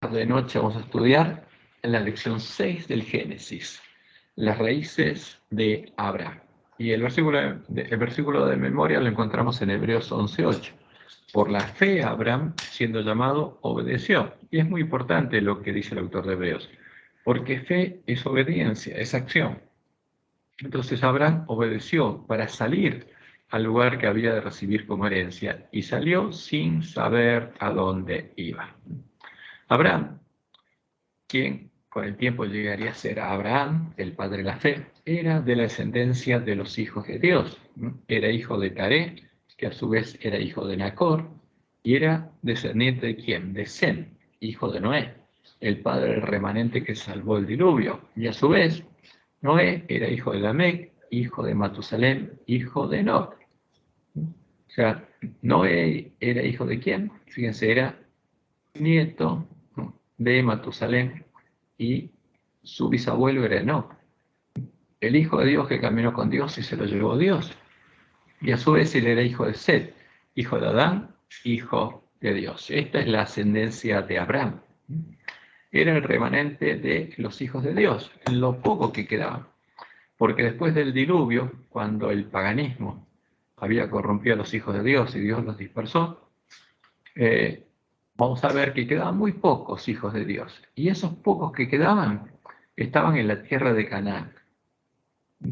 De noche vamos a estudiar en la lección 6 del Génesis, las raíces de Abraham. Y el versículo de memoria lo encontramos en Hebreos 11:8. Por la fe Abraham, siendo llamado, obedeció. Y es muy importante lo que dice el autor de Hebreos, porque fe es obediencia, es acción. Entonces Abraham obedeció para salir al lugar que había de recibir como herencia y salió sin saber a dónde iba. Abraham, quien con el tiempo llegaría a ser Abraham, el padre de la fe, era de la descendencia de los hijos de Dios. Era hijo de Taré, que a su vez era hijo de Nacor, y era descendiente de quién? De Sem, hijo de Noé, el padre del remanente que salvó el diluvio. Y a su vez, Noé era hijo de Lamec, hijo de Matusalén, hijo de Enoch. O sea, Noé era hijo de quién? Fíjense, era nieto de Matusalén y su bisabuelo era Enoch, el hijo de Dios que caminó con Dios y se lo llevó Dios. Y a su vez él era hijo de Set, hijo de Adán, hijo de Dios. Esta es la ascendencia de Abraham. Era el remanente de los hijos de Dios, lo poco que quedaba. Porque después del diluvio, cuando el paganismo había corrompido a los hijos de Dios y Dios los dispersó, vamos a ver que quedaban muy pocos hijos de Dios. Y esos pocos que quedaban estaban en la tierra de Canaán.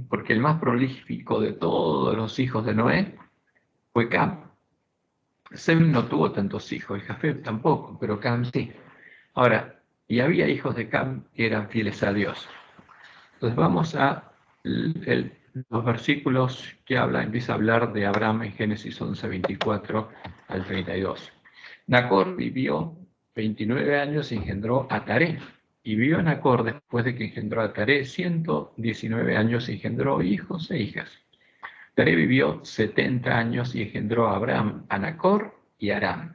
Porque el más prolífico de todos los hijos de Noé fue Cam. Sem no tuvo tantos hijos, y Jafet tampoco, pero Cam sí. Ahora, y había hijos de Cam que eran fieles a Dios. Entonces vamos a los versículos que empieza a hablar de Abraham en Génesis 11, 24 al 32. Nacor vivió 29 años y engendró a Taré. Y vivió Nacor después de que engendró a Taré 119 años y engendró hijos e hijas. Taré vivió 70 años y engendró a Abraham, a Nacor y a Aram.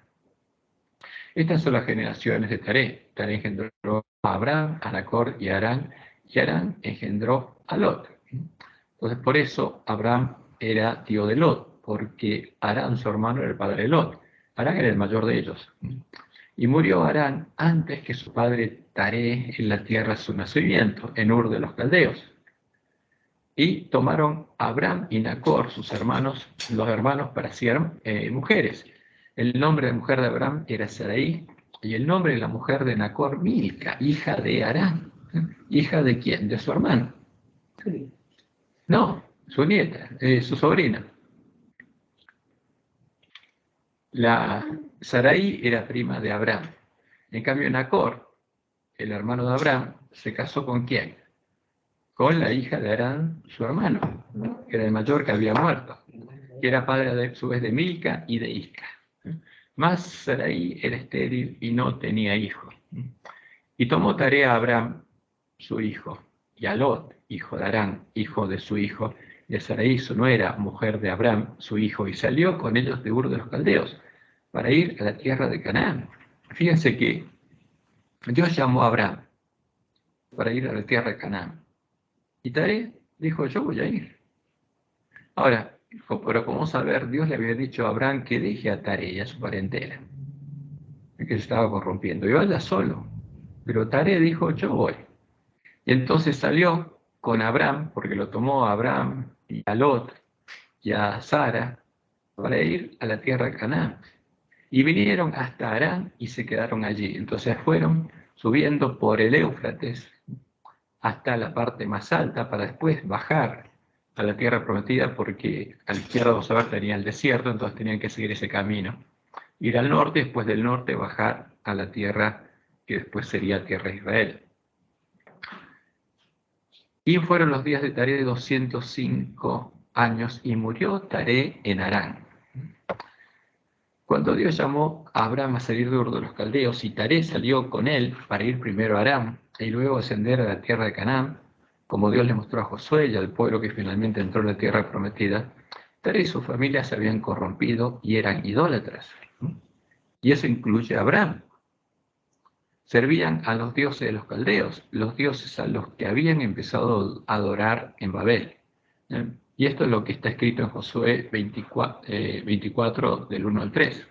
Estas son las generaciones de Taré. Taré engendró a Abraham, a Nacor y a Aram engendró a Lot. Entonces, por eso Abraham era tío de Lot, porque Aram, su hermano, era el padre de Lot. Aram era el mayor de ellos. Y murió Aram antes que su padre Taré en la tierra de su nacimiento, en Ur de los Caldeos. Y tomaron a Abraham y Nacor, sus hermanos, los hermanos, para ser mujeres. El nombre de mujer de Abraham era Sarai, y el nombre de la mujer de Nacor, Milca, hija de Aram. ¿Hija de quién? De su hermano. No, su nieta, su sobrina. La Sarai era prima de Abraham. En cambio, Nacor, el hermano de Abraham, se casó con quién? Con la hija de Aram, su hermano, que era el mayor que había muerto, que era padre a su vez de Milca y de Isca. Mas Sarai era estéril y no tenía hijos. Y tomó tarea a Abraham, su hijo, y a Lot, hijo de Aram, hijo de su hijo, y a Sarai, su nuera, mujer de Abraham, su hijo, y salió con ellos de Ur de los Caldeos, para ir a la tierra de Canaán. Fíjense que Dios llamó a Abraham para ir a la tierra de Canaán. Y Taré dijo, yo voy a ir. Ahora, pero como saber, Dios le había dicho a Abraham que deje a Taré y a su parentela, que se estaba corrompiendo, y vaya solo. Pero Taré dijo, yo voy. Y entonces salió con Abraham, porque lo tomó a Abraham y a Lot y a Sara para ir a la tierra de Canaán. Y vinieron hasta Harán y se quedaron allí. Entonces fueron subiendo por el Éufrates hasta la parte más alta para después bajar a la tierra prometida, porque a la izquierda, vamos a ver, tenía el desierto, entonces tenían que seguir ese camino. Ir al norte, después del norte bajar a la tierra que después sería tierra de Israel. Y fueron los días de Taré de 205 años y murió Taré en Harán. Cuando Dios llamó a Abraham a salir de Ur de los Caldeos y Taré salió con él para ir primero a Aram y luego ascender a la tierra de Canaán, como Dios le mostró a Josué y al pueblo que finalmente entró en la tierra prometida, Taré y su familia se habían corrompido y eran idólatras. Y eso incluye a Abraham. Servían a los dioses de los caldeos, los dioses a los que habían empezado a adorar en Babel. Y esto es lo que está escrito en Josué 24 del 1 al 3.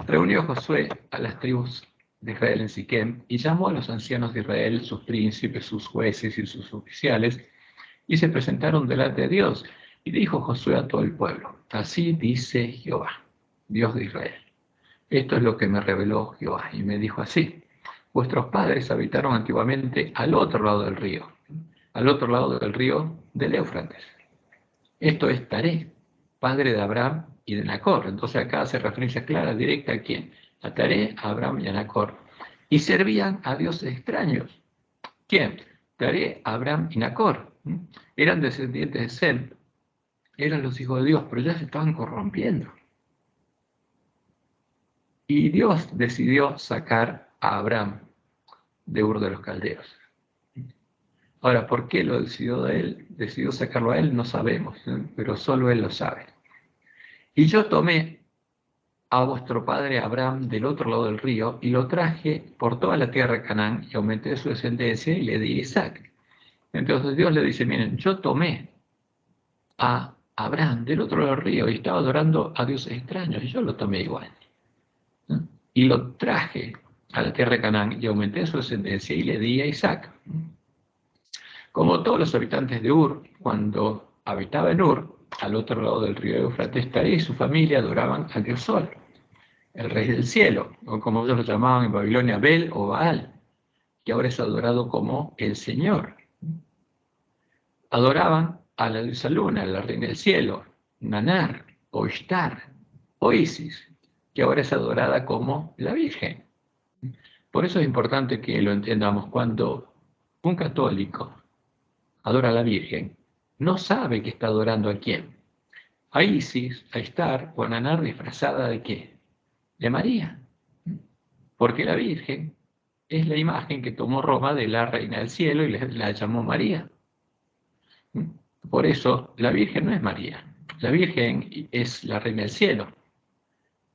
Reunió Josué a las tribus de Israel en Siquem, y llamó a los ancianos de Israel, sus príncipes, sus jueces y sus oficiales, y se presentaron delante de Dios. Y dijo Josué a todo el pueblo: así dice Jehová, Dios de Israel. Esto es lo que me reveló Jehová, y me dijo así: vuestros padres habitaron antiguamente al otro lado del río, del Éufrates. Esto es Taré, padre de Abraham y de Nacor. Entonces acá hace referencia clara, directa, ¿a quién? A Taré, a Abraham y a Nacor. Y servían a dioses extraños. ¿Quién? Taré, Abraham y Nacor. Eran descendientes de Sem, eran los hijos de Dios, pero ya se estaban corrompiendo. Y Dios decidió sacar a Abraham de Ur de los Caldeos. Ahora, ¿por qué lo decidió él? Decidió sacarlo a él, no sabemos, pero solo él lo sabe. Y yo tomé a vuestro padre Abraham del otro lado del río y lo traje por toda la tierra de Canaán y aumenté su descendencia y le di a Isaac. Entonces Dios le dice: miren, yo tomé a Abraham del otro lado del río y estaba adorando a dioses extraños y yo lo tomé igual. Y lo traje a la tierra de Canaán y aumenté su descendencia y le di a Isaac. Como todos los habitantes de Ur, cuando habitaba en Ur, al otro lado del río Éufrates, Taré y su familia adoraban al dios Sol, el rey del cielo, o como ellos lo llamaban en Babilonia, Bel o Baal, que ahora es adorado como el Señor. Adoraban a la diosa Luna, la reina del cielo, Nanar, o Ishtar, o Isis, que ahora es adorada como la Virgen. Por eso es importante que lo entendamos. Cuando un católico adora a la Virgen, no sabe que está adorando a quién. A Isis, a Ishtar o a Nanar, disfrazada ¿de qué? De María. Porque la Virgen es la imagen que tomó Roma de la reina del cielo y la llamó María. Por eso la Virgen no es María. La Virgen es la reina del cielo.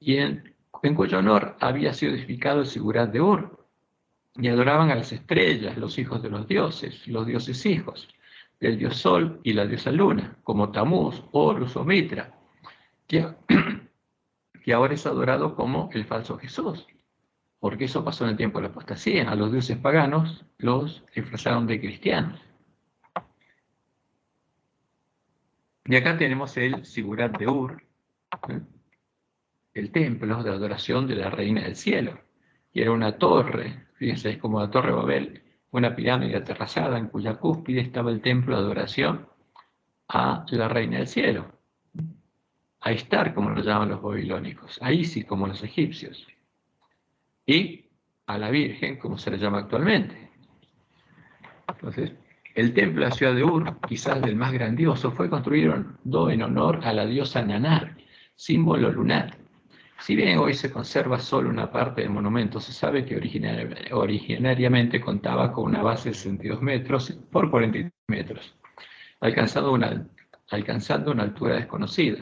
Y en cuyo honor había sido edificado el Sigurat de Ur. Y adoraban a las estrellas, los hijos de los dioses hijos, del dios Sol y la diosa Luna, como Tamuz, Horus o Mitra, que ahora es adorado como el falso Jesús, porque eso pasó en el tiempo de la apostasía. A los dioses paganos los disfrazaron de cristianos. Y acá tenemos el Sigurat de Ur, el templo de adoración de la reina del cielo, y era una torre, fíjense, es como la Torre de Babel, una pirámide aterrazada en cuya cúspide estaba el templo de adoración a la reina del cielo, a Ishtar, como lo llaman los babilónicos, a Isis, como los egipcios, y a la Virgen, como se le llama actualmente. Entonces, el templo de la ciudad de Ur, quizás del más grandioso, fue construido en honor a la diosa Nanar, símbolo lunar. Si bien hoy se conserva solo una parte del monumento, se sabe que originariamente contaba con una base de 62 metros por 43 metros, alcanzando una altura desconocida,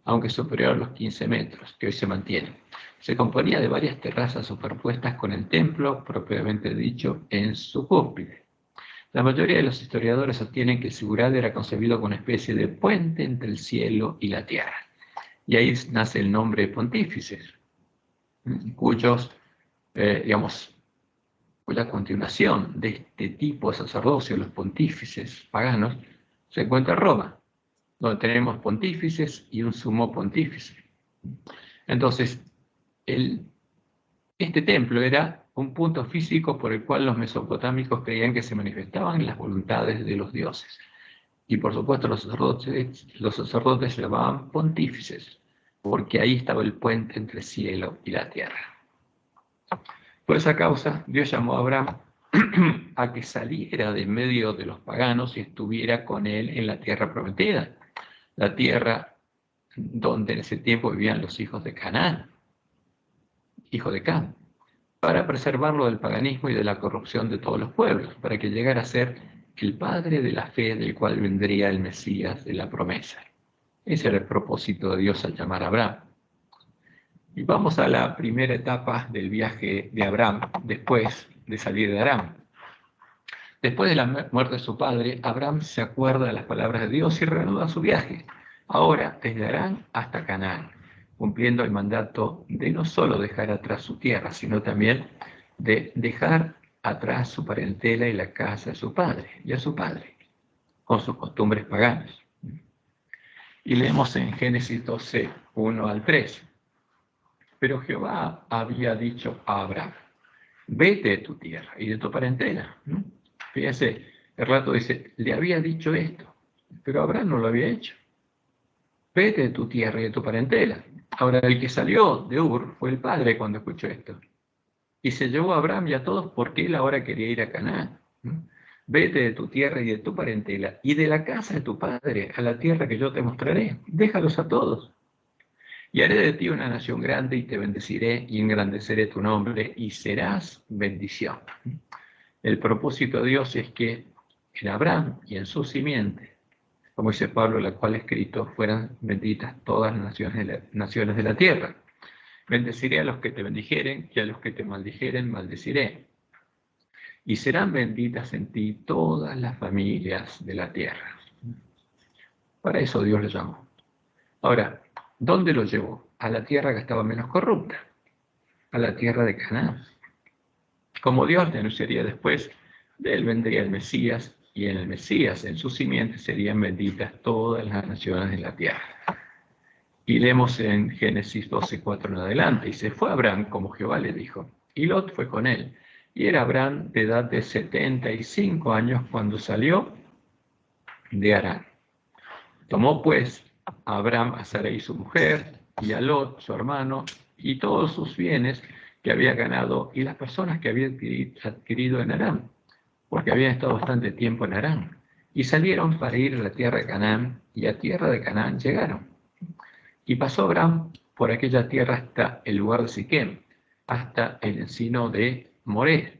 aunque superior a los 15 metros, que hoy se mantiene. Se componía de varias terrazas superpuestas con el templo, propiamente dicho, en su cúspide. La mayoría de los historiadores sostienen que el Sigurat era concebido como una especie de puente entre el cielo y la tierra. Y ahí nace el nombre de pontífices, cuya continuación de este tipo de sacerdocio, los pontífices paganos, se encuentra en Roma, donde tenemos pontífices y un sumo pontífice. Entonces, este templo era un punto físico por el cual los mesopotámicos creían que se manifestaban las voluntades de los dioses. Y por supuesto los sacerdotes se llamaban pontífices, porque ahí estaba el puente entre el cielo y la tierra. Por esa causa, Dios llamó a Abraham a que saliera de medio de los paganos y estuviera con él en la tierra prometida, la tierra donde en ese tiempo vivían los hijos de Canaán, hijo de Cam, para preservarlo del paganismo y de la corrupción de todos los pueblos, para que llegara a ser el padre de la fe del cual vendría el Mesías de la promesa. Ese era el propósito de Dios al llamar a Abraham. Y vamos a la primera etapa del viaje de Abraham, después de salir de Aram. Después de la muerte de su padre, Abraham se acuerda de las palabras de Dios y reanuda su viaje, ahora desde Harán hasta Canaán, cumpliendo el mandato de no solo dejar atrás su tierra, sino también de dejar atrás su parentela y la casa de su padre y a su padre, con sus costumbres paganas. Y leemos en Génesis 12, 1 al 3. Pero Jehová había dicho a Abraham, vete de tu tierra y de tu parentela. Fíjense, el rato dice, le había dicho esto, pero Abraham no lo había hecho. Vete de tu tierra y de tu parentela. Ahora, el que salió de Ur fue el padre cuando escuchó esto. Y se llevó a Abraham y a todos porque él ahora quería ir a Canaán. Vete de tu tierra y de tu parentela y de la casa de tu padre a la tierra que yo te mostraré. Déjalos a todos. Y haré de ti una nación grande y te bendeciré y engrandeceré tu nombre y serás bendición. El propósito de Dios es que en Abraham y en su simiente, como dice Pablo, la cual ha escrito, fueran benditas todas las naciones de la tierra. Bendeciré a los que te bendijeren y a los que te maldijeren, maldeciré. Y serán benditas en ti todas las familias de la tierra. Para eso Dios lo llamó. Ahora, ¿dónde lo llevó? A la tierra que estaba menos corrupta, a la tierra de Canaán. Como Dios le anunciaría después, de él vendría el Mesías, y en el Mesías, en su simiente, serían benditas todas las naciones de la tierra. Y leemos en Génesis 12, 4 en adelante, y se fue Abraham como Jehová le dijo, y Lot fue con él. Y era Abraham de edad de 75 años cuando salió de Harán. Tomó pues a Abraham a Sarai su mujer, y a Lot su hermano, y todos sus bienes que había ganado, y las personas que había adquirido en Harán, porque habían estado bastante tiempo en Harán. Y salieron para ir a la tierra de Canaán, y a tierra de Canaán llegaron. Y pasó Abraham por aquella tierra hasta el lugar de Siquem, hasta el encino de Moré.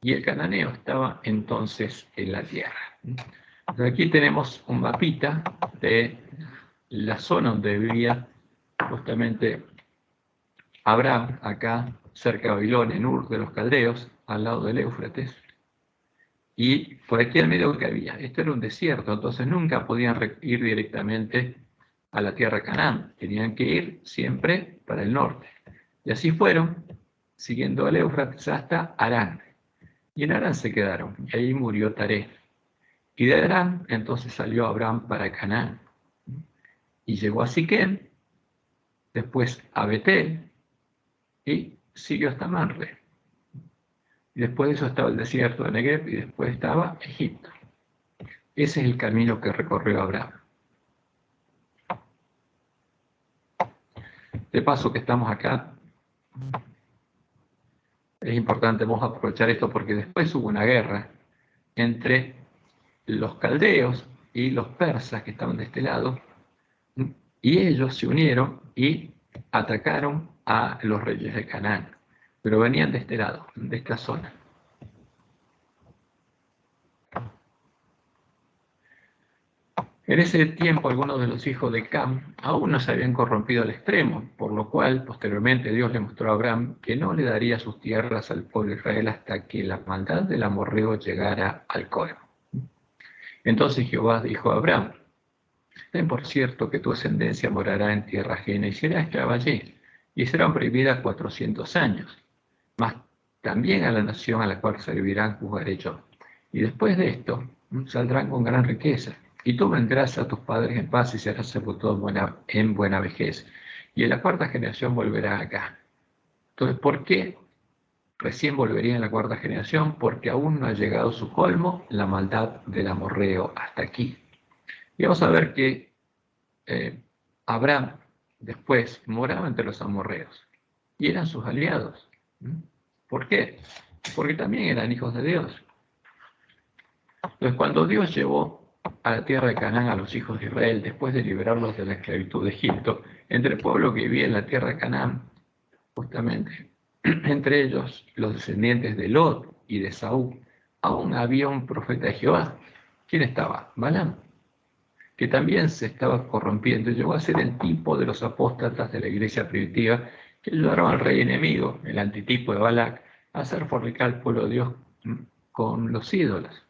Y el cananeo estaba entonces en la tierra. Entonces aquí tenemos un mapita de la zona donde vivía justamente Abraham, acá cerca de Babilonia, en Ur de los Caldeos, al lado del Éufrates. Y por aquí al medio que había, esto era un desierto, entonces nunca podían ir directamente a la tierra de Canaán, tenían que ir siempre para el norte. Y así fueron, siguiendo el Éufrates hasta Harán. Y en Harán se quedaron, y ahí murió Taré. Y de Harán entonces salió Abraham para Canaán. Y llegó a Siquem, después a Betel, y siguió hasta Manre. Y después de eso estaba el desierto de Negev, y después estaba Egipto. Ese es el camino que recorrió Abraham. De paso que estamos acá, es importante, vamos a aprovechar esto porque después hubo una guerra entre los caldeos y los persas que estaban de este lado, y ellos se unieron y atacaron a los reyes de Canaán, pero venían de este lado, de esta zona. En ese tiempo algunos de los hijos de Cam aún no se habían corrompido al extremo, por lo cual posteriormente Dios le mostró a Abraham que no le daría sus tierras al pueblo de Israel hasta que la maldad del amorreo llegara al colmo. Entonces Jehová dijo a Abraham, ten por cierto que tu descendencia morará en tierra ajena y será esclava allí, y serán prohibidas 400 años, mas también a la nación a la cual servirán juzgaré yo. Y después de esto saldrán con gran riqueza, y tú vendrás a tus padres en paz y serás sepultado en buena vejez. Y en la cuarta generación volverá acá. Entonces, ¿por qué recién volvería en la cuarta generación? Porque aún no ha llegado su colmo, la maldad del amorreo hasta aquí. Y vamos a ver que Abraham después moraba entre los amorreos y eran sus aliados. ¿Por qué? Porque también eran hijos de Dios. Entonces, cuando Dios llevó a la tierra de Canaán a los hijos de Israel, después de liberarlos de la esclavitud de Egipto, entre el pueblo que vivía en la tierra de Canaán, justamente, entre ellos los descendientes de Lot y de Saúl, aún había un profeta de Jehová. ¿Quién estaba? Balaam, que también se estaba corrompiendo y llegó a ser el tipo de los apóstatas de la iglesia primitiva que ayudaron al rey enemigo, el antitipo de Balac, a hacer fornicar al pueblo de Dios con los ídolos.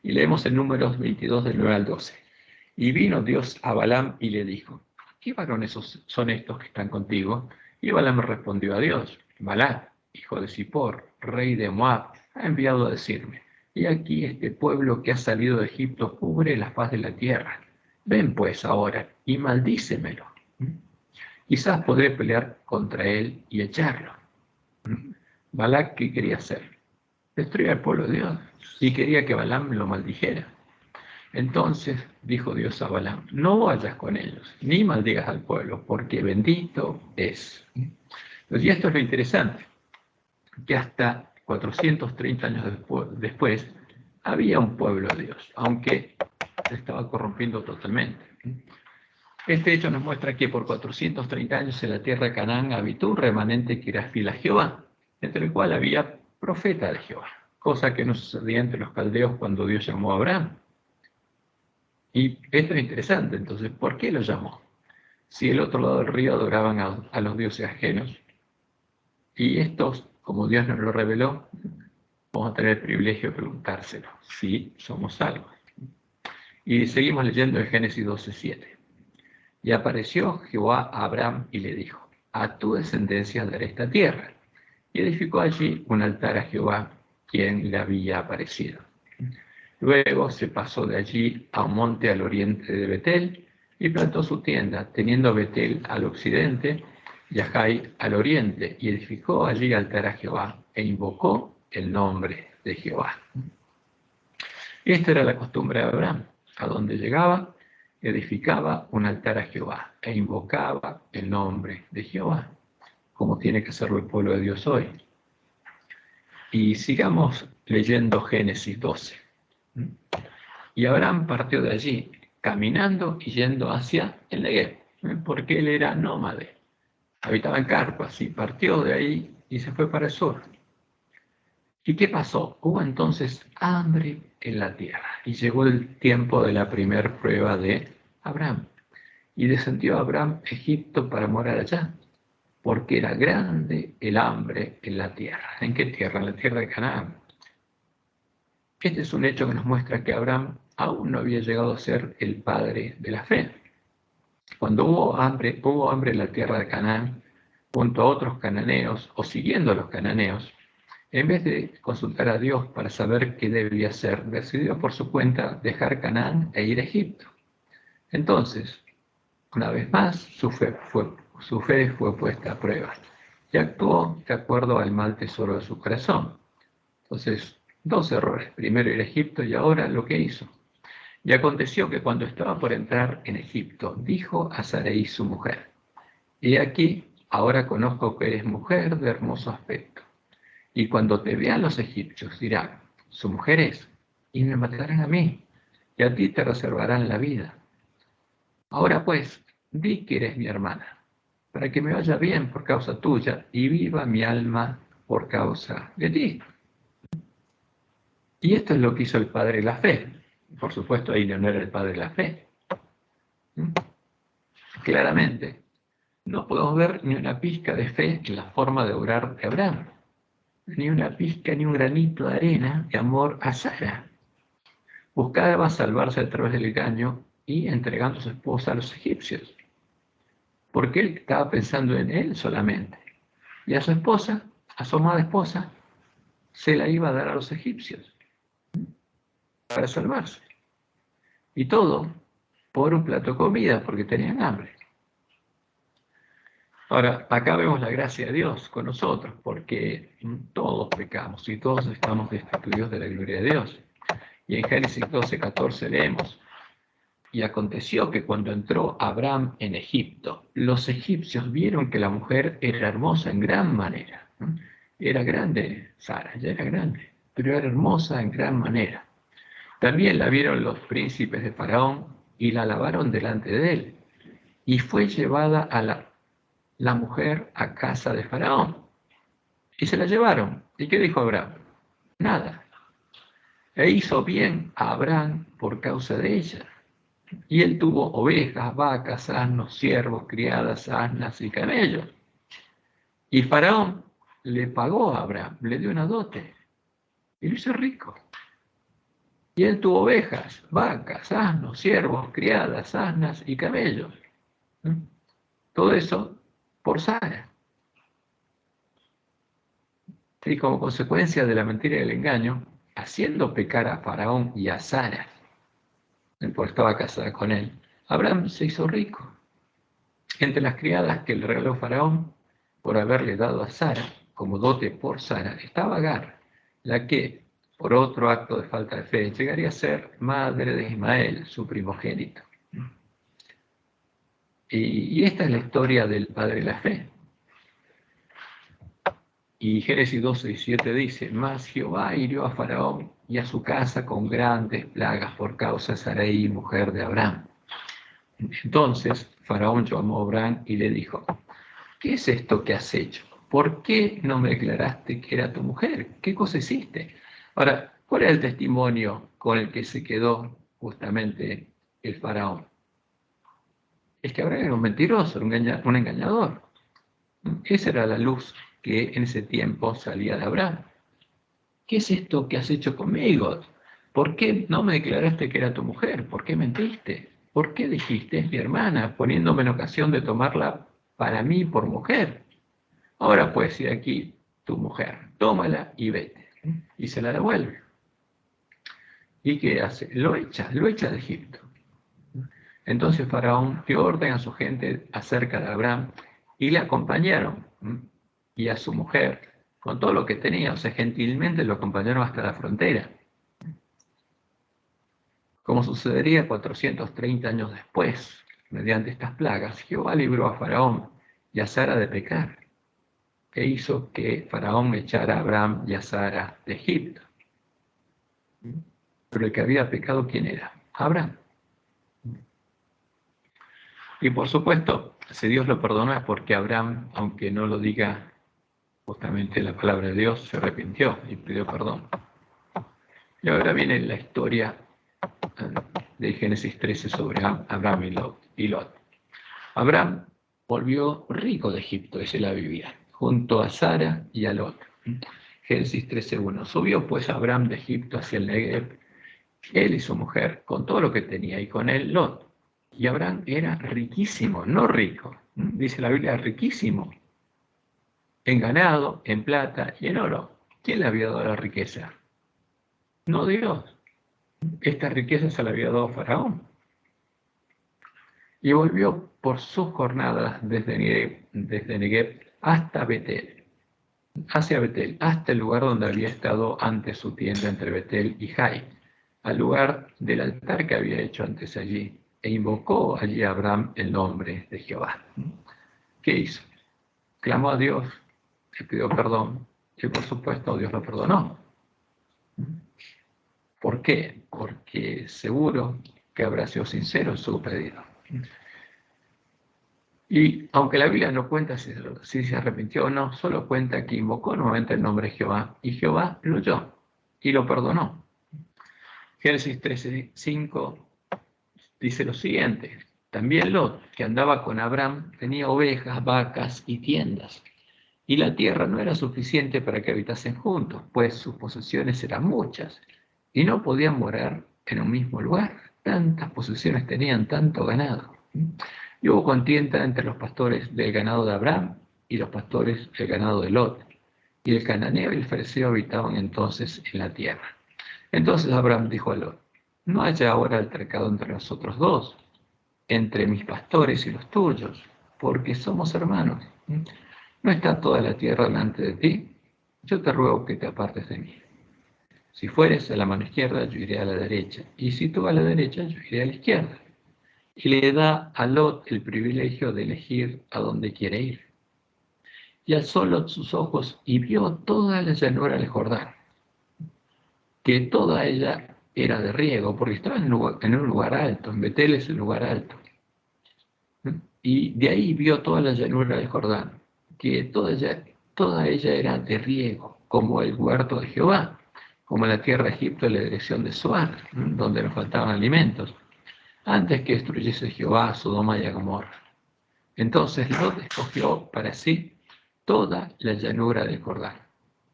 Y leemos en Números 22 del 9 al 12. Y vino Dios a Balaam y le dijo, ¿qué varones son estos que están contigo? Y Balaam respondió a Dios: Balac, hijo de Zippor, rey de Moab, ha enviado a decirme: y aquí este pueblo que ha salido de Egipto cubre la faz de la tierra. Ven pues ahora y maldícemelo. Quizás podré pelear contra él y echarlo. Balac, ¿qué quería hacer? Destruir al pueblo de Dios, y quería que Balaam lo maldijera. Entonces dijo Dios a Balaam: no vayas con ellos, ni maldigas al pueblo, porque bendito es. Y esto es lo interesante, que hasta 430 años después había un pueblo de Dios, aunque se estaba corrompiendo totalmente. Este hecho nos muestra que por 430 años en la tierra de Canaán habitó un remanente que era fiel a Jehová, entre el cual había profeta de Jehová, cosa que no sucedía entre los caldeos cuando Dios llamó a Abraham. Y esto es interesante, entonces, ¿por qué lo llamó? Si el otro lado del río adoraban a los dioses ajenos, y estos, como Dios nos lo reveló, vamos a tener el privilegio de preguntárselo, si somos salvos. Y seguimos leyendo en Génesis 12:7. Y apareció Jehová a Abraham y le dijo: a tu descendencia daré esta tierra. Y edificó allí un altar a Jehová, quien le había aparecido. Luego se pasó de allí a un monte al oriente de Betel y plantó su tienda, teniendo Betel al occidente y a Jai al oriente, y edificó allí altar a Jehová e invocó el nombre de Jehová. Esta era la costumbre de Abraham: a donde llegaba, edificaba un altar a Jehová e invocaba el nombre de Jehová, como tiene que hacerlo el pueblo de Dios hoy. Y sigamos leyendo Génesis 12. Y Abraham partió de allí, caminando y yendo hacia el Negev, porque él era nómade, habitaba en carpas, y partió de ahí y se fue para el sur. ¿Y qué pasó? Hubo entonces hambre en la tierra, y llegó el tiempo de la primer prueba de Abraham. Y descendió Abraham a Egipto para morar allá, porque era grande el hambre en la tierra. ¿En qué tierra? En la tierra de Canaán. Este es un hecho que nos muestra que Abraham aún no había llegado a ser el padre de la fe. Cuando hubo hambre en la tierra de Canaán, junto a otros cananeos o siguiendo a los cananeos, en vez de consultar a Dios para saber qué debía hacer, decidió por su cuenta dejar Canaán e ir a Egipto. Entonces, una vez más, su fe fue puesta a prueba y actuó de acuerdo al mal tesoro de su corazón. Entonces, dos errores: primero ir a Egipto y ahora lo que hizo. Y aconteció que cuando estaba por entrar en Egipto, dijo a Sarai su mujer: he aquí, ahora conozco que eres mujer de hermoso aspecto, y cuando te vean los egipcios dirán: su mujer es, y me matarán a mí, y a ti te reservarán la vida. Ahora pues, di que eres mi hermana, para que me vaya bien por causa tuya, y viva mi alma por causa de ti. Y esto es lo que hizo el padre de la fe. Por supuesto, ahí no era el padre de la fe. Claramente, no podemos ver ni una pizca de fe en la forma de orar de Abraham, ni una pizca, ni un granito de arena de amor a Sara. Buscaba salvarse a través del engaño y entregando a su esposa a los egipcios, porque él estaba pensando en él solamente. Y a su esposa, a su amada esposa, se la iba a dar a los egipcios para salvarse. Y todo por un plato de comida, porque tenían hambre. Ahora, acá vemos la gracia de Dios con nosotros, porque todos pecamos y todos estamos destituidos de la gloria de Dios. Y en Génesis 12:14 leemos: y aconteció que cuando entró Abraham en Egipto, los egipcios vieron que la mujer era hermosa en gran manera. Era grande Sara, ya era grande, pero era hermosa en gran manera. También la vieron los príncipes de Faraón y la alabaron delante de él. Y fue llevada a la mujer a casa de Faraón. Y se la llevaron. ¿Y qué dijo Abraham? Nada. E hizo bien a Abraham por causa de ella. Y él tuvo ovejas, vacas, asnos, siervos, criadas, asnas y camellos. Y Faraón le pagó a Abraham, le dio una dote y lo hizo rico. Y él tuvo ovejas, vacas, asnos, siervos, criadas, asnas y camellos. Todo eso por Sara. Y como consecuencia de la mentira y el engaño, haciendo pecar a Faraón y a Sara, porque estaba casada con él, Abraham se hizo rico. Entre las criadas que le regaló Faraón por haberle dado a Sara como dote por Sara, estaba Agar, la que, por otro acto de falta de fe, llegaría a ser madre de Ismael, su primogénito. Y esta es la historia del padre de la fe. Y Génesis 12:17 dice: Mas Jehová hirió a Faraón y a su casa con grandes plagas por causa de Sarai, mujer de Abraham. Entonces Faraón llamó a Abraham y le dijo: ¿qué es esto que has hecho? ¿Por qué no me declaraste que era tu mujer? ¿Qué cosa hiciste? Ahora, ¿cuál es el testimonio con el que se quedó justamente el Faraón? Es que Abraham era un mentiroso, un engañador. Esa era la luz que en ese tiempo salía de Abraham. ¿Qué es esto que has hecho conmigo? ¿Por qué no me declaraste que era tu mujer? ¿Por qué mentiste? ¿Por qué dijiste es mi hermana, poniéndome en ocasión de tomarla para mí por mujer? Ahora puedes ir aquí, tu mujer, tómala y vete. Y se la devuelve. ¿Y qué hace? Lo echa de Egipto. Entonces Faraón dio orden a su gente acerca de Abraham y le acompañaron, y a su mujer, con todo lo que tenía, o sea, gentilmente lo acompañaron hasta la frontera. Como sucedería 430 años después, mediante estas plagas, Jehová libró a Faraón y a Sara de pecar, e hizo que Faraón echara a Abraham y a Sara de Egipto. Pero el que había pecado, ¿quién era? Abraham. Y por supuesto, si Dios lo perdonó es porque Abraham, aunque no lo diga justamente la palabra de Dios, se arrepintió y pidió perdón. Y ahora viene la historia de Génesis 13 sobre Abraham y Lot. Abraham volvió rico de Egipto, ese la vivía, junto a Sara y a Lot. Génesis 13:1. Subió pues Abraham de Egipto hacia el Negev, él y su mujer, con todo lo que tenía, y con él Lot. Y Abraham era riquísimo, no rico. Dice la Biblia, riquísimo. En ganado, en plata y en oro. ¿Quién le había dado la riqueza? No Dios. Esta riqueza se la había dado Faraón. Y volvió por sus jornadas desde Negev hasta Betel, hacia Betel, hasta el lugar donde había estado antes su tienda entre Betel y Jai, al lugar del altar que había hecho antes allí, e invocó allí a Abraham el nombre de Jehová. ¿Qué hizo? Clamó a Dios, le pidió perdón, y por supuesto Dios lo perdonó. ¿Por qué? Porque seguro que habrá sido sincero en su pedido. Y aunque la Biblia no cuenta si se arrepintió o no, solo cuenta que invocó nuevamente el nombre de Jehová, y Jehová lo oyó y lo perdonó. Génesis 13:5 dice lo siguiente: también Lot, que andaba con Abraham, tenía ovejas, vacas y tiendas, y la tierra no era suficiente para que habitasen juntos, pues sus posesiones eran muchas, y no podían morar en un mismo lugar. Tantas posesiones tenían, tanto ganado. Y hubo contienda entre los pastores del ganado de Abraham y los pastores del ganado de Lot. Y el cananeo y el fereceo habitaban entonces en la tierra. Entonces Abraham dijo a Lot: no haya ahora altercado entre nosotros dos, entre mis pastores y los tuyos, porque somos hermanos. ¿No está toda la tierra delante de ti? Yo te ruego que te apartes de mí. Si fueres a la mano izquierda, yo iré a la derecha, y si tú a la derecha, yo iré a la izquierda. Y le da a Lot el privilegio de elegir a dónde quiere ir. Y alzó Lot sus ojos y vio toda la llanura del Jordán, que toda ella era de riego, porque estaba en un lugar alto, en Betel es el lugar alto. Y de ahí vio toda la llanura del Jordán, que toda ella era de riego, como el huerto de Jehová, como la tierra de Egipto y la dirección de Zoar, donde no faltaban alimentos, antes que destruyese Jehová a Sodoma y a Gomorra. Entonces Lot escogió para sí toda la llanura del Jordán,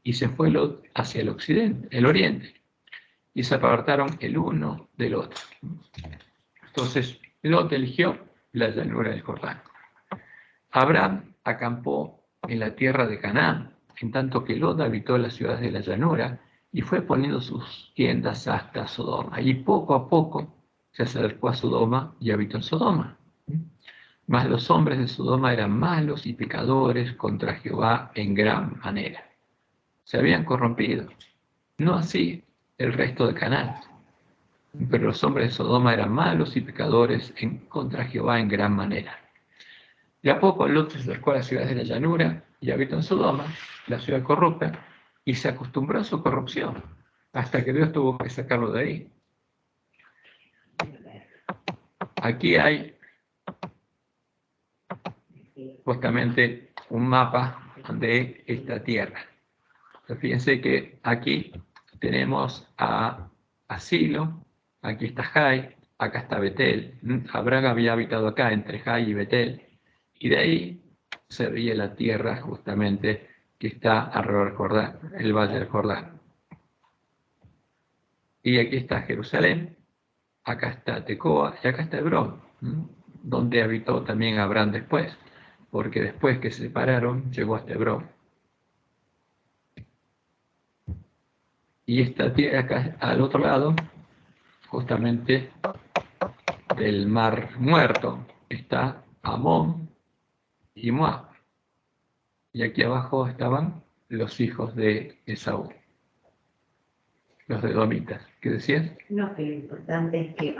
y se fue Lot hacia el occidente, el oriente, y se apartaron el uno del otro. Entonces Lot eligió la llanura del Jordán. Abraham acampó en la tierra de Canaán, en tanto que Lot habitó las ciudades de la llanura y fue poniendo sus tiendas hasta Sodoma. Y poco a poco se acercó a Sodoma y habitó en Sodoma. Mas los hombres de Sodoma eran malos y pecadores contra Jehová en gran manera. Se habían corrompido. No así el resto de Canaán. Pero los hombres de Sodoma eran malos y pecadores contra Jehová en gran manera. De a poco Lot se acercó a las ciudades de la llanura y habitó en Sodoma, la ciudad corrupta, y se acostumbró a su corrupción, hasta que Dios tuvo que sacarlo de ahí. Aquí hay justamente un mapa de esta tierra. Entonces, fíjense que aquí tenemos a Silo, aquí está Jai, acá está Betel. Abraham había habitado acá entre Jai y Betel, y de ahí se veía la tierra justamente que está alrededor del Jordán, el valle del Jordán. Y aquí está Jerusalén, acá está Tecoa y acá está Hebrón, donde habitó también Abraham después, porque después que se separaron llegó hasta Hebrón. Y esta tierra acá al otro lado, justamente del Mar Muerto, está Amón y Moab. Y aquí abajo estaban los hijos de Esaú, los edomitas. ¿Qué decías? No, que lo importante es que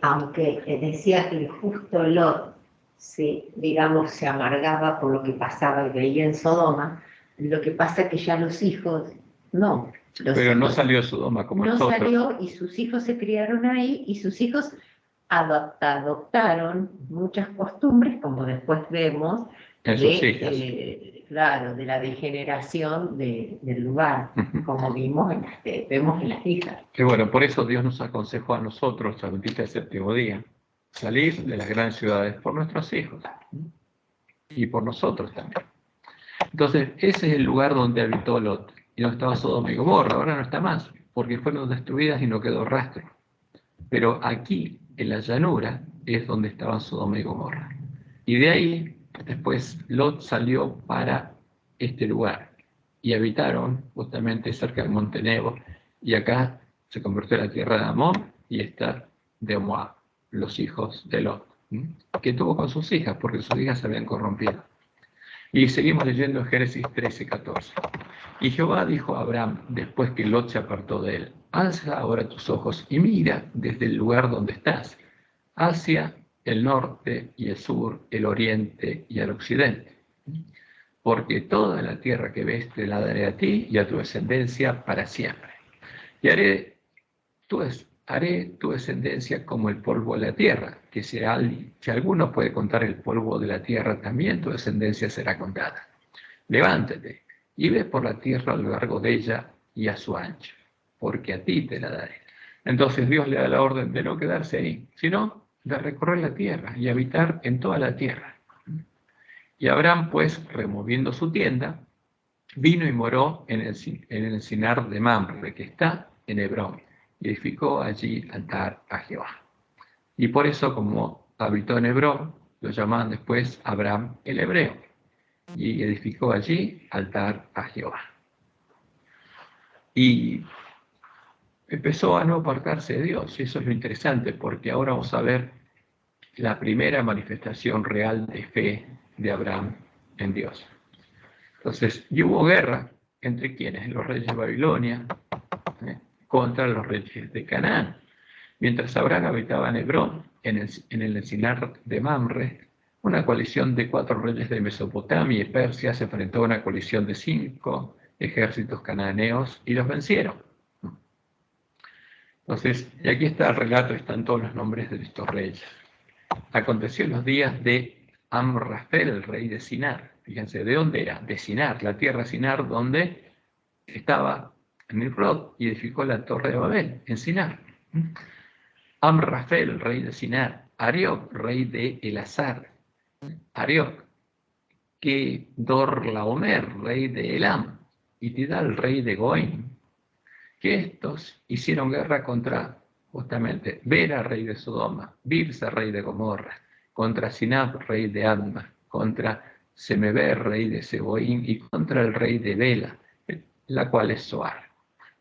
aunque decía que el justo Lot digamos, se amargaba por lo que pasaba y veía en Sodoma, lo que pasa es que ya los hijos, no. Pero no salió de Sodoma como nosotros. No salió y sus hijos se criaron ahí y sus hijos adoptaron muchas costumbres, como después vemos, claro, de la degeneración del lugar, como vemos vemos en las hijas. Y bueno, por eso Dios nos aconsejó a nosotros, adventistas del séptimo día, salir de las grandes ciudades por nuestros hijos y por nosotros también. Entonces, ese es el lugar donde habitó Lot, y donde estaba Sodoma y Gomorra. Ahora no está más, porque fueron destruidas y no quedó rastro. Pero aquí, en la llanura, es donde estaban Sodoma y Gomorra. Y de ahí, después, Lot salió para este lugar, y habitaron justamente cerca del monte Nebo, y acá se convirtió en la tierra de Amón, y está de Moab, los hijos de Lot, que tuvo con sus hijas, porque sus hijas se habían corrompido. Y seguimos leyendo en Génesis 13:14. Y Jehová dijo a Abraham, después que Lot se apartó de él: alza ahora tus ojos y mira desde el lugar donde estás, hacia el norte y el sur, el oriente y el occidente. Porque toda la tierra que ves te la daré a ti y a tu descendencia para siempre. Y haré tu descendencia como el polvo de la tierra, que si alguno puede contar el polvo de la tierra, también tu descendencia será contada. Levántate y ve por la tierra a lo largo de ella y a su ancho, porque a ti te la daré. Entonces Dios le da la orden de no quedarse ahí, sino de recorrer la tierra y habitar en toda la tierra. Y Abraham, pues, removiendo su tienda, vino y moró en el encinar de Mamre, que está en Hebrón, y edificó allí altar a Jehová. Y por eso, como habitó en Hebrón, lo llamaban después Abraham el hebreo, y edificó allí altar a Jehová. Y empezó a no apartarse de Dios, y eso es lo interesante, porque ahora vamos a ver la primera manifestación real de fe de Abraham en Dios. Entonces, y hubo guerra entre quienes, los reyes de Babilonia, contra los reyes de Canaán. Mientras Abraham habitaba en Hebrón, en el encinar de Mamre, una coalición de 4 reyes de Mesopotamia y Persia se enfrentó a una coalición de 5 ejércitos cananeos y los vencieron. Entonces, y aquí está el relato, están todos los nombres de estos reyes. Aconteció en los días de Amrafel, el rey de Sinar. Fíjense, ¿de dónde era? De Sinar, la tierra Sinar, donde estaba Nimrod y edificó la torre de Babel, en Sinar. Amrafel, rey de Sinar. Arioc, rey de Elazar. Arioc, que Dorlaomer, rey de Elam. Y Tidal, rey de Goim. Que estos hicieron guerra contra, justamente, Bera, rey de Sodoma, Birsa, rey de Gomorra, contra Sinab, rey de Adma, contra Semeber, rey de Seboim, y contra el rey de Bela, la cual es Zoar.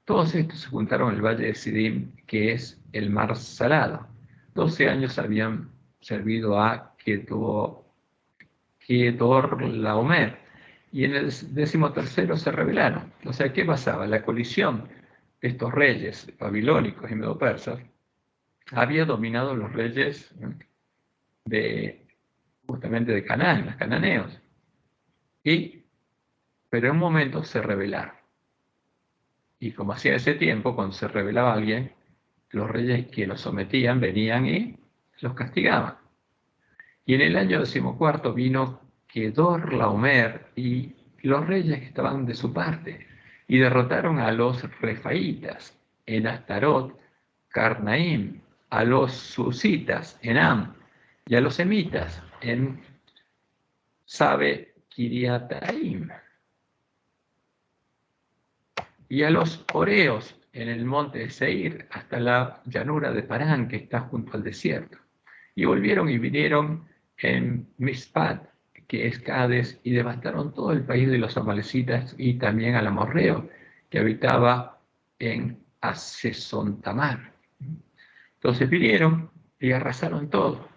Todos estos se juntaron en el valle de Sidim, que es el mar salado. 12 años habían servido a Kedorlaomer, y en el 13º se rebelaron. O sea, ¿qué pasaba? La colisión de estos reyes babilónicos y medopersas había dominado los reyes justamente de Canaán, los cananeos. Pero en un momento se rebelaron. Y como hacía ese tiempo, cuando se rebelaba alguien, los reyes que los sometían venían y los castigaban. Y en el año 14 vino Kedorlaomer y los reyes que estaban de su parte y derrotaron a los refaítas en Astarot, Carnaim, a los susitas en Am y a los semitas en Sabe Kiriataim y a los oreos en el monte de Seir hasta la llanura de Parán que está junto al desierto. Y volvieron y vinieron en Mispat, que es Cades, y devastaron todo el país de los amalecitas y también al amorreo que habitaba en Asesontamar. Entonces vinieron y arrasaron todo.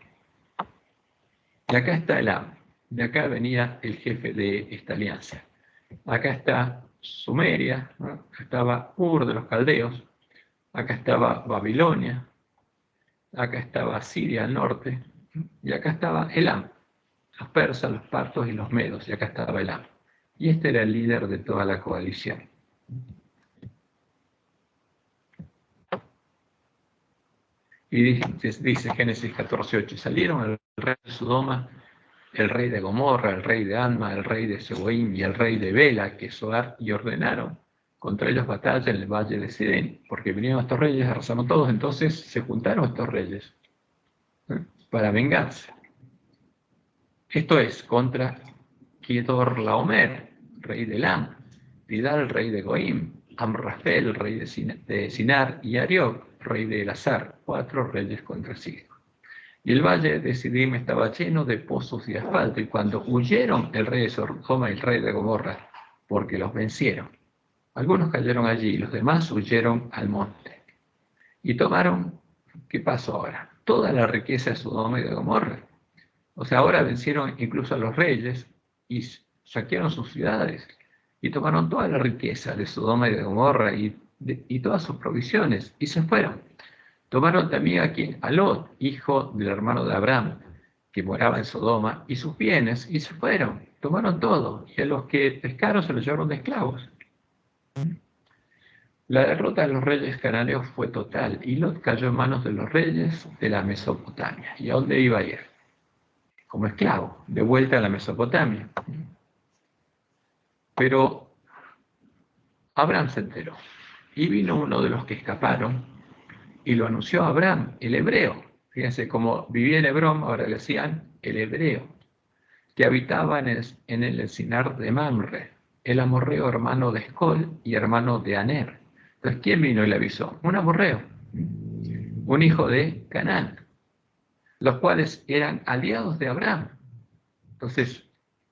Y acá está Elam, de acá venía el jefe de esta alianza. Acá está Sumeria, ¿no? Acá estaba Ur de los caldeos, acá estaba Babilonia, acá estaba Siria al norte, y acá estaba Elam, los persas, los partos y los medos, y acá estaba Elam. Y este era el líder de toda la coalición. Y dice Génesis 14:8, salieron el rey de Sodoma, el rey de Gomorra, el rey de Adma, el rey de Seboim y el rey de Bela, que es Zoar, y ordenaron contra ellos batalla en el valle de Sidén, porque vinieron estos reyes, arrasaron todos, entonces se juntaron estos reyes para vengarse. Esto es contra Kedorlaomer, rey de Elam, Tidal, rey de Goim, Amrafel, rey de Sinar, y Ariok, rey de Elazar, 4 reyes contra sí. Y el valle de Sidim estaba lleno de pozos y asfalto, y cuando huyeron el rey de Sodoma y el rey de Gomorra, porque los vencieron, algunos cayeron allí y los demás huyeron al monte. Y tomaron, ¿qué pasó ahora? Toda la riqueza de Sodoma y de Gomorra. O sea, ahora vencieron incluso a los reyes y saquearon sus ciudades y tomaron toda la riqueza de Sodoma y de Gomorra y todas sus provisiones y se fueron. Tomaron también a Lot, hijo del hermano de Abraham, que moraba en Sodoma, y sus bienes, y se fueron. Tomaron todo, y a los que pescaron se los llevaron de esclavos. La derrota de los reyes cananeos fue total, y Lot cayó en manos de los reyes de la Mesopotamia. ¿Y a dónde iba a ir? Como esclavo, de vuelta a la Mesopotamia. Pero Abraham se enteró, y vino uno de los que escaparon, y lo anunció a Abraham, el hebreo. Fíjense, como vivía en Hebrón, ahora le decían el hebreo, que habitaba en el encinar de Mamre, el amorreo hermano de Escol y hermano de Aner. Entonces, ¿quién vino y le avisó? Un amorreo, un hijo de Canaán, los cuales eran aliados de Abraham. Entonces,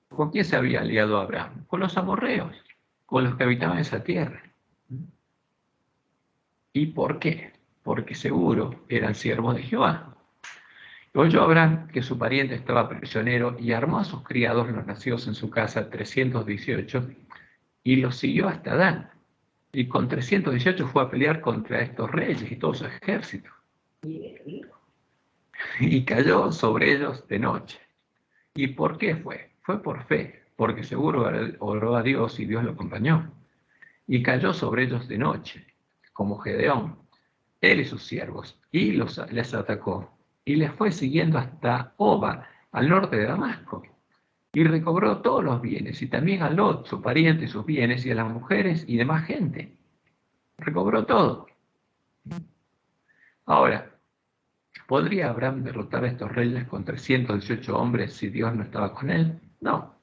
¿con quién se había aliado Abraham? Con los amorreos, con los que habitaban esa tierra. ¿Y por qué? Porque seguro eran siervos de Jehová. Oyó Abraham que su pariente estaba prisionero y armó a sus criados, los nacidos en su casa, 318, y los siguió hasta Dan. Y con 318 fue a pelear contra estos reyes y todo su ejército. Y cayó sobre ellos de noche. ¿Y por qué fue? Fue por fe, porque seguro oró a Dios y Dios lo acompañó. Y cayó sobre ellos de noche, como Gedeón, él y sus siervos, y les atacó, y les fue siguiendo hasta Oba, al norte de Damasco, y recobró todos los bienes, y también a Lot, su pariente, y sus bienes, y a las mujeres y demás gente. Recobró todo. Ahora, ¿podría Abraham derrotar a estos reyes con 318 hombres si Dios no estaba con él? No.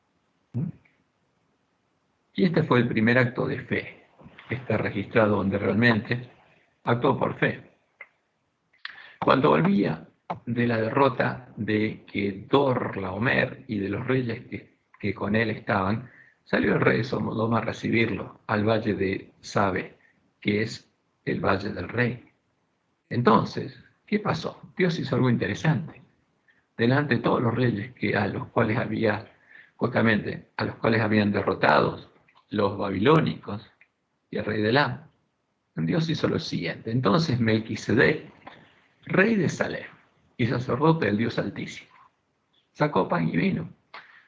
Y este fue el primer acto de fe que está registrado donde realmente actuó por fe. Cuando volvía de la derrota de Kedorlaomer y de los reyes que con él estaban, salió el rey de Sodoma a recibirlo al valle de Sabe, que es el valle del rey. Entonces, ¿qué pasó? Dios hizo algo interesante. Delante de todos los reyes a los cuales habían derrotado los babilónicos y el rey de Elam, Dios hizo lo siguiente. Entonces Melquisedec, rey de Salem y sacerdote del Dios Altísimo, sacó pan y vino.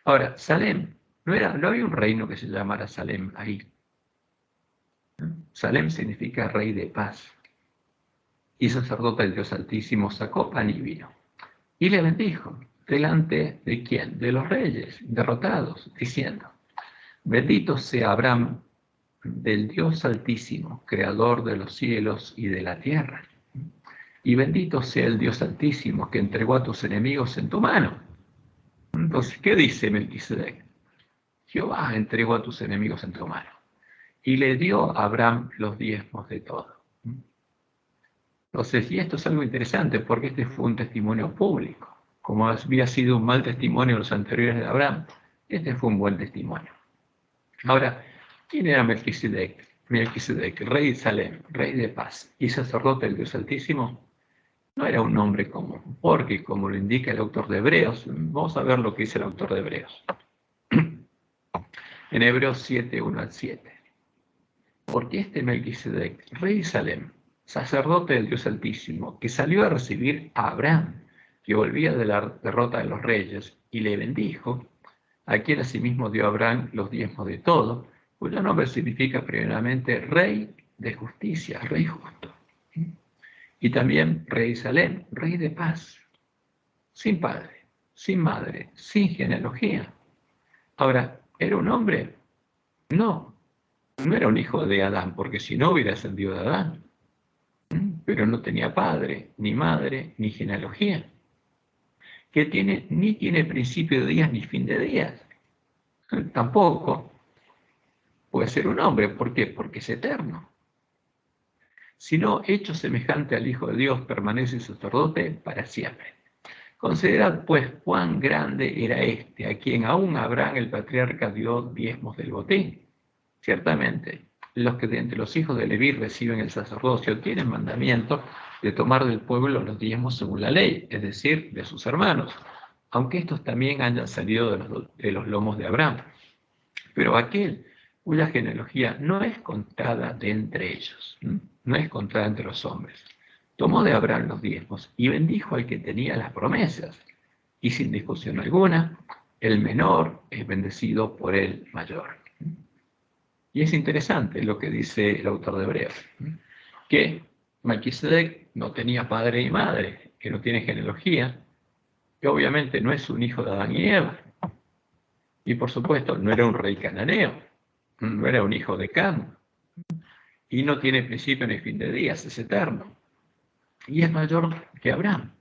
Ahora, Salem, no había un reino que se llamara Salem ahí. Salem significa rey de paz. Y sacerdote del Dios Altísimo sacó pan y vino. Y le bendijo, ¿delante de quién? De los reyes derrotados, diciendo: bendito sea Abraham del Dios Altísimo, creador de los cielos y de la tierra. Y bendito sea el Dios Altísimo que entregó a tus enemigos en tu mano. Entonces, ¿qué dice Melquisedec? Jehová entregó a tus enemigos en tu mano. Y le dio a Abraham los diezmos de todo. Entonces, y esto es algo interesante porque este fue un testimonio público. Como había sido un mal testimonio los anteriores de Abraham, este fue un buen testimonio. Ahora, ¿quién era Melquisedec? Melquisedec, rey de Salem, rey de paz y sacerdote del Dios Altísimo. No era un nombre común, porque como lo indica el autor de Hebreos, vamos a ver lo que dice el autor de Hebreos. En Hebreos 7, 1 al 7. Porque este Melquisedec, rey de Salem, sacerdote del Dios Altísimo, que salió a recibir a Abraham, que volvía de la derrota de los reyes, y le bendijo, a quien asimismo dio a Abraham los diezmos de todo, cuyo nombre significa primeramente rey de justicia, rey justo. Y también rey de Salem, rey de paz, sin padre, sin madre, sin genealogía. Ahora, ¿era un hombre? No, no era un hijo de Adán, porque si no hubiera ascendido de Adán. Pero no tenía padre, ni madre, ni genealogía. Ni tiene principio de días ni fin de días. Tampoco puede ser un hombre. ¿Por qué? Porque es eterno. Sino hecho semejante al Hijo de Dios, permanece sacerdote para siempre. Considerad pues cuán grande era este, a quien aún Abraham el patriarca dio diezmos del botín. Ciertamente, los que de entre los hijos de Leví reciben el sacerdocio tienen mandamiento de tomar del pueblo los diezmos según la ley, es decir, de sus hermanos, aunque estos también hayan salido de los lomos de Abraham. Pero aquel cuya genealogía no es contada de entre ellos, no es contada entre los hombres, tomó de Abraham los diezmos y bendijo al que tenía las promesas, y sin discusión alguna, el menor es bendecido por el mayor. Y es interesante lo que dice el autor de Hebreos, que Melquisedec no tenía padre y madre, que no tiene genealogía, que obviamente no es un hijo de Adán y Eva, y por supuesto no era un rey cananeo, no era un hijo de Cam, y no tiene principio ni fin de días, es eterno, y es mayor que Abraham.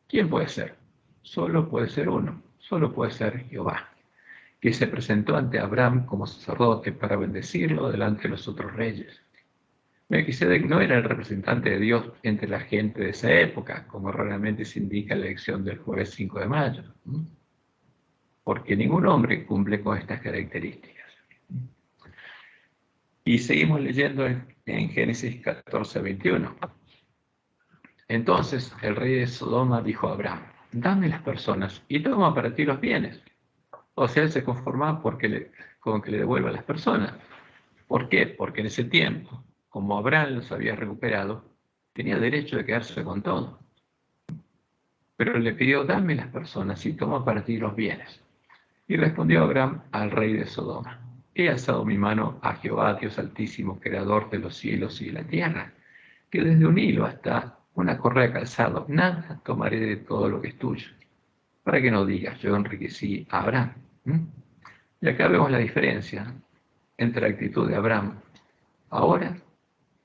¿Quién puede ser? Solo puede ser uno, solo puede ser Jehová, que se presentó ante Abraham como sacerdote para bendecirlo delante de los otros reyes. Melquisedec no era el representante de Dios entre la gente de esa época, como raramente se indica en la elección del jueves 5 de mayo, porque ningún hombre cumple con estas características. Y seguimos leyendo en Génesis 14, 21. Entonces el rey de Sodoma dijo a Abraham: dame las personas y toma para ti los bienes. O sea, él se conformaba con que le devuelva a las personas. ¿Por qué? Porque en ese tiempo, como Abraham los había recuperado, tenía derecho de quedarse con todo. Pero le pidió: dame las personas y toma para ti los bienes. Y respondió Abraham al rey de Sodoma: he alzado mi mano a Jehová, Dios Altísimo, creador de los cielos y de la tierra, que desde un hilo hasta una correa calzado, nada tomaré de todo lo que es tuyo, para que no digas: yo enriquecí a Abraham. Y acá vemos la diferencia entre la actitud de Abraham ahora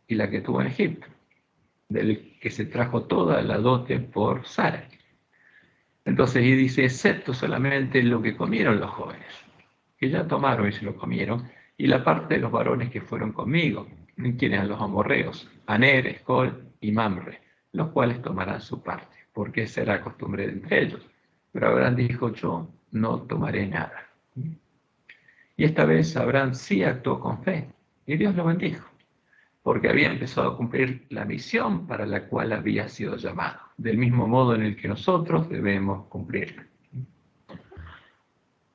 y la que tuvo en Egipto, del que se trajo toda la dote por Sara. Entonces, y dice: excepto solamente lo que comieron los jóvenes, que ya tomaron y se lo comieron, y la parte de los varones que fueron conmigo, quienes eran los amorreos, Aner, Escol y Mamre, los cuales tomarán su parte. porque esa era la costumbre entre ellos. Pero Abraham dijo, yo no tomaré nada. Y esta vez Abraham sí actuó con fe, y Dios lo bendijo, porque había empezado a cumplir la misión para la cual había sido llamado, del mismo modo en el que nosotros debemos cumplirla.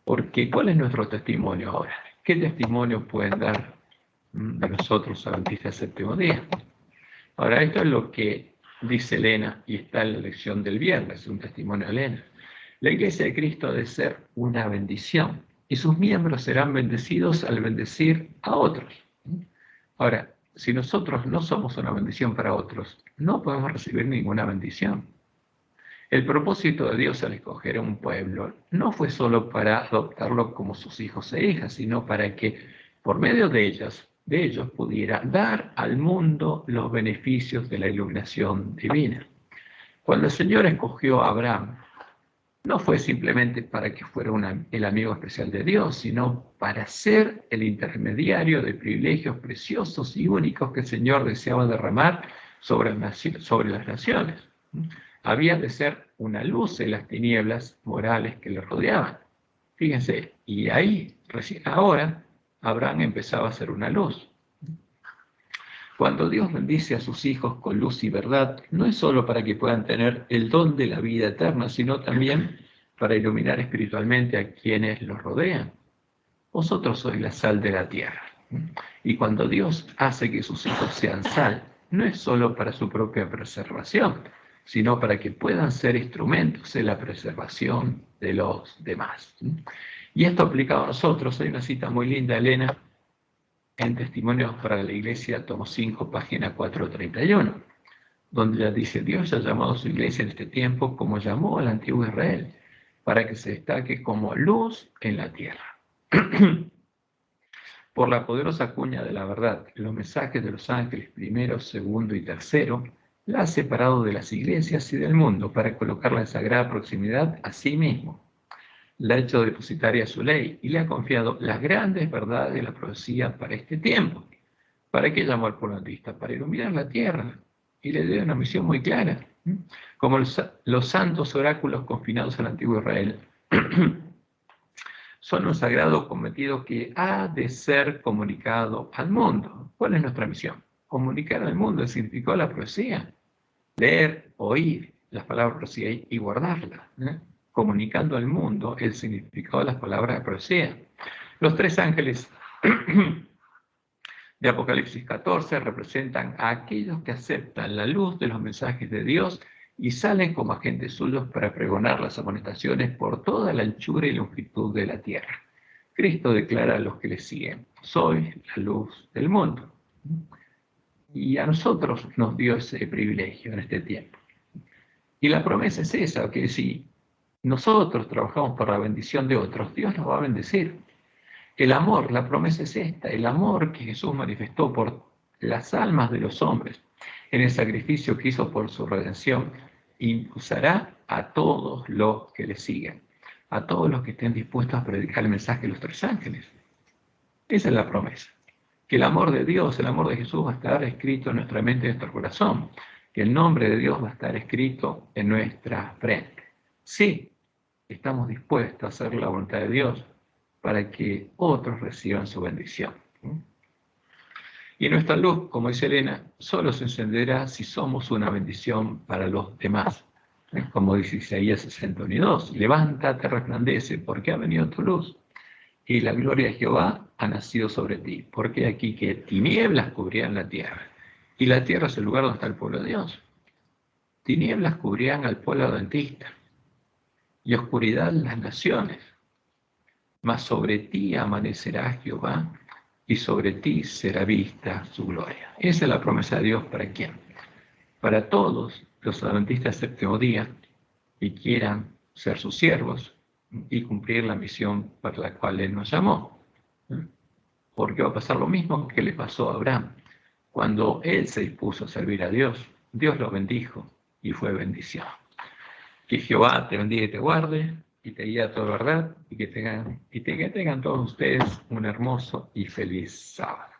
Porque, ¿cuál es nuestro testimonio ahora? ¿Qué testimonio pueden dar de nosotros adventistas del séptimo día? Ahora, esto es lo que dice Elena, y está en la lección del viernes, un testimonio de Elena. La Iglesia de Cristo ha de ser una bendición, y sus miembros serán bendecidos al bendecir a otros. Ahora, si nosotros no somos una bendición para otros, no podemos recibir ninguna bendición. El propósito de Dios al escoger a un pueblo no fue solo para adoptarlo como sus hijos e hijas, sino para que por medio de ellos pudiera dar al mundo los beneficios de la iluminación divina. Cuando el Señor escogió a Abraham, no fue simplemente para que fuera el amigo especial de Dios, sino para ser el intermediario de privilegios preciosos y únicos que el Señor deseaba derramar sobre las naciones. Había de ser una luz en las tinieblas morales que le rodeaban. Fíjense, y ahí, recién ahora, Abraham empezaba a ser una luz. Cuando Dios bendice a sus hijos con luz y verdad, no es solo para que puedan tener el don de la vida eterna, sino también para iluminar espiritualmente a quienes los rodean. Vosotros sois la sal de la tierra. Y cuando Dios hace que sus hijos sean sal, no es solo para su propia preservación, sino para que puedan ser instrumentos en la preservación de los demás. Y esto aplicado a nosotros, hay una cita muy linda, Elena, en Testimonios para la Iglesia, tomo 5, página 431, donde ella dice, Dios ha llamado a su iglesia en este tiempo como llamó al antiguo Israel, para que se destaque como luz en la tierra. Por la poderosa cuña de la verdad, los mensajes de los ángeles primero, segundo y tercero, la ha separado de las iglesias y del mundo para colocarla en sagrada proximidad a sí mismo. La ha hecho depositaria su ley y le ha confiado las grandes verdades de la profecía para este tiempo. ¿Para qué llamó al pueblo adventista? Para iluminar la tierra. Y le dio una misión muy clara. Como los santos oráculos confinados al antiguo Israel son un sagrado cometido que ha de ser comunicado al mundo. ¿Cuál es nuestra misión? Comunicar al mundo el significado de la profecía. Leer, oír las palabras de profecía y guardarlas. Comunicando al mundo el significado de las palabras de profecía. Los tres ángeles de Apocalipsis 14 representan a aquellos que aceptan la luz de los mensajes de Dios y salen como agentes suyos para pregonar las amonestaciones por toda la anchura y longitud de la tierra. Cristo declara a los que le siguen, soy la luz del mundo. Y a nosotros nos dio ese privilegio en este tiempo. Y la promesa es esa, que si nosotros trabajamos por la bendición de otros, Dios nos va a bendecir. El amor, la promesa es esta, el amor que Jesús manifestó por las almas de los hombres en el sacrificio que hizo por su redención, impulsará a todos los que le siguen, a todos los que estén dispuestos a predicar el mensaje de los tres ángeles. Esa es la promesa, que el amor de Dios, el amor de Jesús va a estar escrito en nuestra mente y en nuestro corazón, que el nombre de Dios va a estar escrito en nuestra frente. Sí, estamos dispuestos a hacer la voluntad de Dios para que otros reciban su bendición. Y nuestra luz, como dice Elena, solo se encenderá si somos una bendición para los demás. Como dice Isaías 61:2, levántate, resplandece, porque ha venido tu luz, y la gloria de Jehová ha nacido sobre ti. Porque aquí que tinieblas cubrían la tierra, y la tierra es el lugar donde está el pueblo de Dios. Tinieblas cubrían al pueblo adventista, y oscuridad las naciones. Mas sobre ti amanecerá Jehová, y sobre ti será vista su gloria. Esa es la promesa de Dios para quién. Para todos los adventistas del séptimo día que quieran ser sus siervos y cumplir la misión para la cual Él nos llamó. Porque va a pasar lo mismo que le pasó a Abraham. Cuando él se dispuso a servir a Dios, Dios lo bendijo y fue bendición. Que Jehová te bendiga y te guarde, y te guíe a toda verdad, y que tengan todos ustedes un hermoso y feliz sábado.